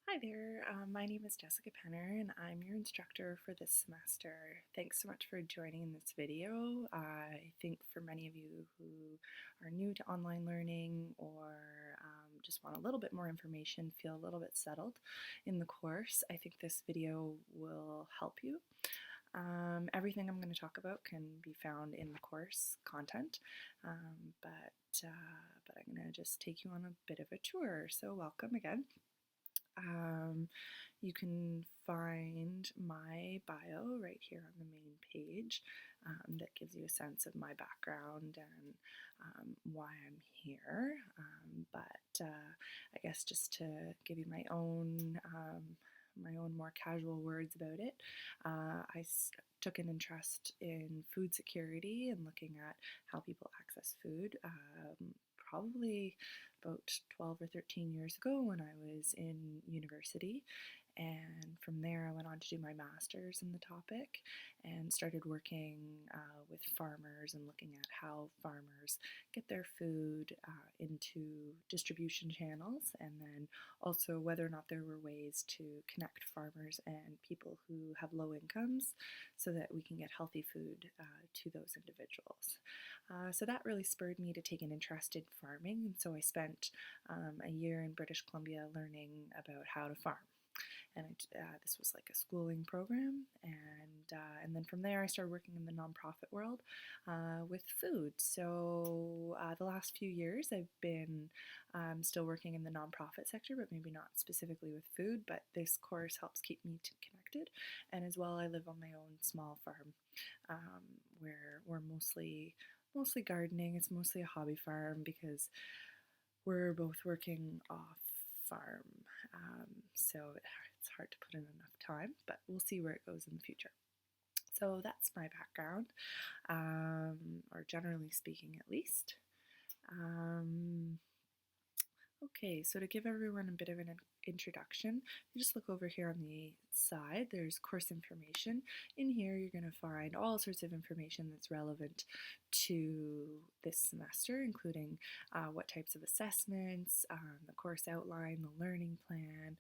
Hi there, my name is Jessica Penner and I'm your instructor for this semester. Thanks so much for joining this video. I think for many of you who are new to online learning or just want a little bit more information, feel a little bit settled in the course, I think this video will help you. Everything I'm going to talk about can be found in the course content, but I'm going to just take you on a bit of a tour, so welcome again. You can find my bio right here on the main page that gives you a sense of my background and why I'm here. I guess just to give you my own more casual words about it, I took an interest in food security and looking at how people access food. Probably about 12 or 13 years ago when I was in university. And from there, I went on to do my master's in the topic and started working with farmers and looking at how farmers get their food into distribution channels, and then also whether or not there were ways to connect farmers and people who have low incomes so that we can get healthy food to those individuals. So that really spurred me to take an interest in farming, and so I spent a year in British Columbia learning about how to farm. And this was like a schooling program, and then from there I started working in the nonprofit world with food. So the last few years I've been still working in the nonprofit sector, but maybe not specifically with food. But this course helps keep me connected, and as well I live on my own small farm where we're mostly gardening. It's mostly a hobby farm because we're both working off farm, so it's hard to put in enough time, but we'll see where it goes in the future. So that's my background, or generally speaking at least. Okay, so to give everyone a bit of an introduction, you just look over here on the side, there's course information. In here you're going to find all sorts of information that's relevant to this semester, including what types of assessments, the course outline, the learning plan,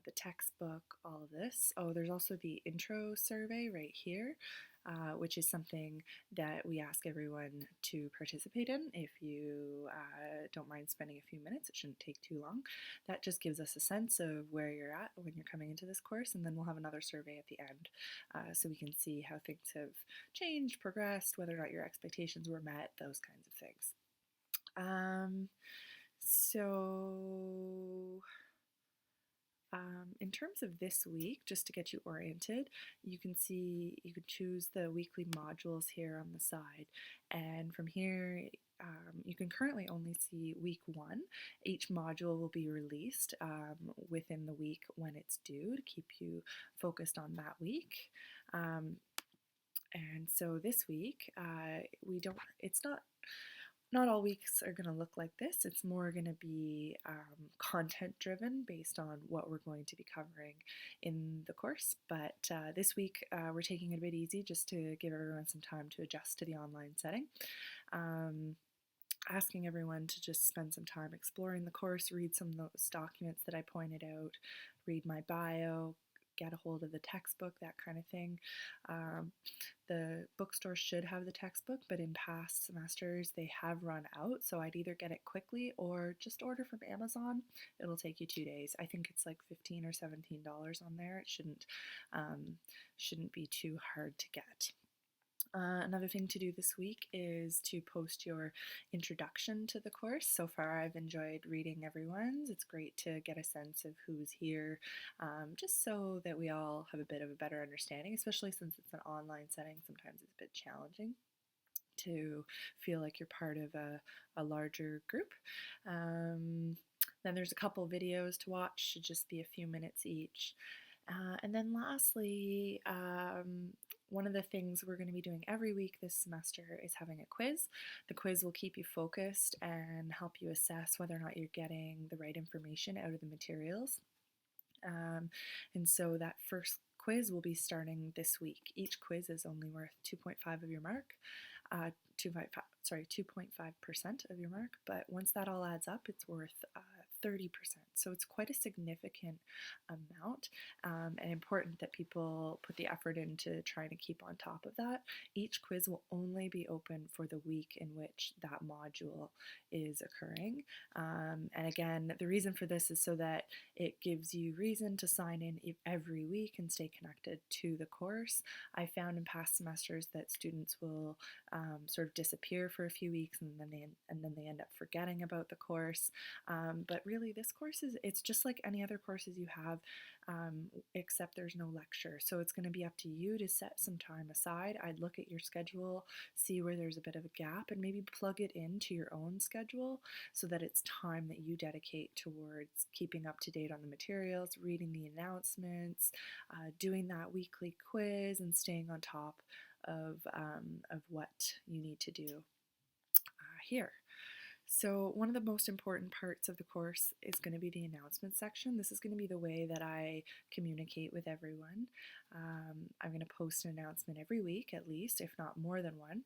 the textbook, all of this. Oh, there's also the intro survey right here, which is something that we ask everyone to participate in. If you don't mind spending a few minutes, it shouldn't take too long. That just gives us a sense of where you're at when you're coming into this course, and then we'll have another survey at the end so we can see how things have changed, progressed, whether or not your expectations were met, those kinds of things. In terms of this week, just to get you oriented, you can choose the weekly modules here on the side, and from here you can currently only see week 1. Each module will be released within the week when it's due to keep you focused on that week. And so this week, not all weeks are going to look like this. It's more going to be content driven based on what we're going to be covering in the course. But this week we're taking it a bit easy just to give everyone some time to adjust to the online setting. Asking everyone to just spend some time exploring the course, read some of those documents that I pointed out, read my bio, get a hold of the textbook, that kind of thing. The bookstore should have the textbook, but in past semesters they have run out, so I'd either get it quickly or just order from Amazon. It'll take you 2 days. I think it's like $15 or $17 on there. It shouldn't be too hard to get. Another thing to do this week is to post your introduction to the course. So far I've enjoyed reading everyone's. It's great to get a sense of who's here, just so that we all have a bit of a better understanding, especially since it's an online setting. Sometimes it's a bit challenging to feel like you're part of a larger group. Then there's a couple videos to watch, should just be a few minutes each. And then lastly, one of the things we're going to be doing every week this semester is having a quiz. The quiz will keep you focused and help you assess whether or not you're getting the right information out of the materials. And so that first quiz will be starting this week. Each quiz is only worth 2.5 of your mark. 2.5% of your mark, but once that all adds up, it's worth 30%. So it's quite a significant amount, and important that people put the effort into trying to keep on top of that. Each quiz will only be open for the week in which that module is occurring. And again, the reason for this is so that it gives you reason to sign in every week and stay connected to the course. I found in past semesters that students will sort of disappear for a few weeks, and then they end up forgetting about the course. But really, this course it's just like any other courses you have, except there's no lecture. So it's going to be up to you to set some time aside. I'd look at your schedule, see where there's a bit of a gap, and maybe plug it into your own schedule so that it's time that you dedicate towards keeping up to date on the materials, reading the announcements, doing that weekly quiz, and staying on top of what you need to do here. So one of the most important parts of the course is going to be the announcement section. This is going to be the way that I communicate with everyone. I'm going to post an announcement every week at least, if not more than one.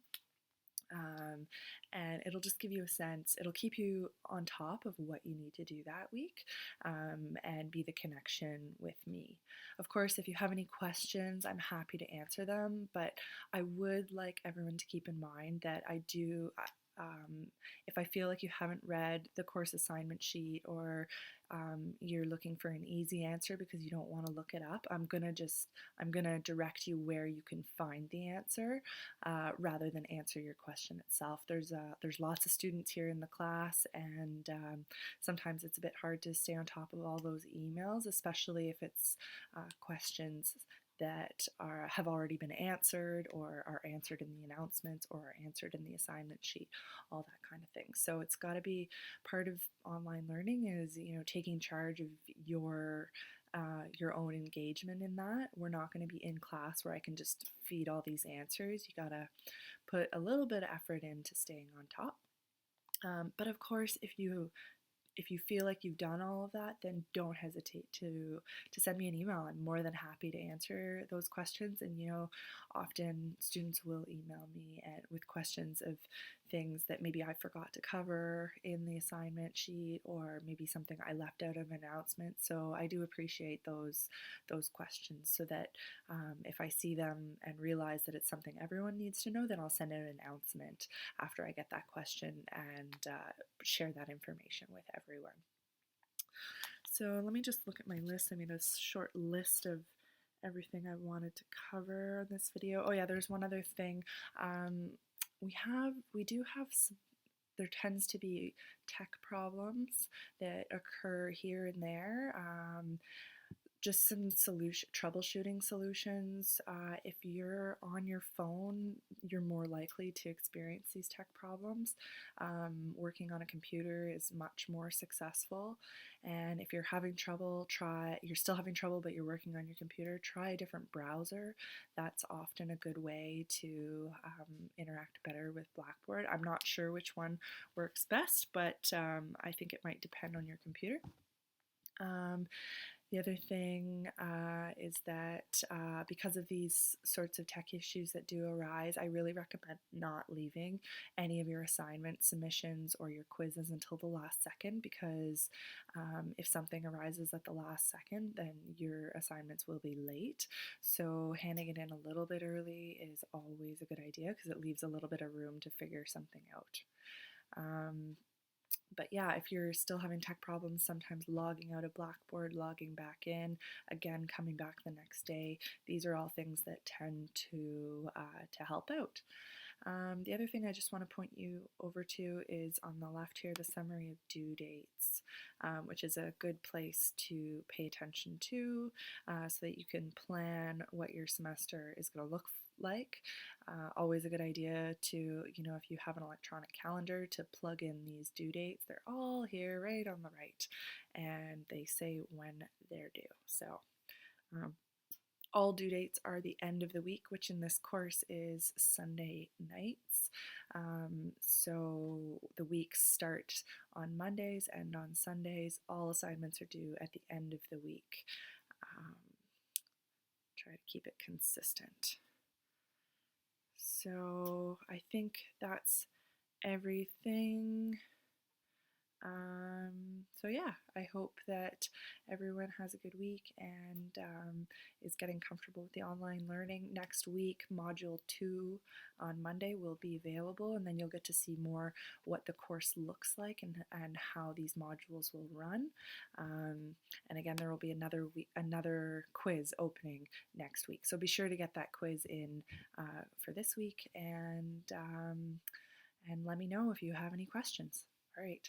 And it'll just give you a sense, it'll keep you on top of what you need to do that week, and be the connection with me. Of course, if you have any questions, I'm happy to answer them, but I would like everyone to keep in mind that if I feel like you haven't read the course assignment sheet, or you're looking for an easy answer because you don't want to look it up, I'm gonna direct you where you can find the answer, rather than answer your question itself. There's lots of students here in the class, and sometimes it's a bit hard to stay on top of all those emails, especially if it's questions that have already been answered, or are answered in the announcements, or are answered in the assignment sheet, all that kind of thing. So it's got to be part of online learning is, taking charge of your own engagement in that. We're not going to be in class where I can just feed all these answers. You got to put a little bit of effort into staying on top. But of course, if you feel like you've done all of that, then don't hesitate to send me an email. I'm more than happy to answer those questions. And often students will email me with questions of things that maybe I forgot to cover in the assignment sheet, or maybe something I left out of an announcement. So I do appreciate those questions, so that if I see them and realize that it's something everyone needs to know, then I'll send out an announcement after I get that question, and share that information with everyone. So let me just look at my list. I made a short list of everything I wanted to cover in this video. Oh yeah, there's one other thing. We do have some, there tends to be tech problems that occur here and there. Just some troubleshooting solutions. If you're on your phone, you're more likely to experience these tech problems. Working on a computer is much more successful. And if you're having trouble, you're still having trouble, but you're working on your computer, try a different browser. That's often a good way to interact better with Blackboard. I'm not sure which one works best, but I think it might depend on your computer. The other thing is that because of these sorts of tech issues that do arise, I really recommend not leaving any of your assignment submissions or your quizzes until the last second, because if something arises at the last second, then your assignments will be late. So handing it in a little bit early is always a good idea, because it leaves a little bit of room to figure something out. But yeah, if you're still having tech problems, sometimes logging out of Blackboard, logging back in, again, coming back the next day, these are all things that tend to help out. The other thing I just want to point you over to is on the left here, the summary of due dates, which is a good place to pay attention to, so that you can plan what your semester is going to look like. Always a good idea to, if you have an electronic calendar, to plug in these due dates. They're all here right on the right, and they say when they're due. So all due dates are the end of the week, which in this course is Sunday nights. So the weeks start on Mondays and on Sundays. All assignments are due at the end of the week. Try to keep it consistent. So I think that's everything. So yeah, I hope that everyone has a good week and is getting comfortable with the online learning. Next week, Module 2 on Monday will be available, and then you'll get to see more what the course looks like and how these modules will run. And again, there will be another quiz opening next week. So be sure to get that quiz in for this week, and let me know if you have any questions. All right.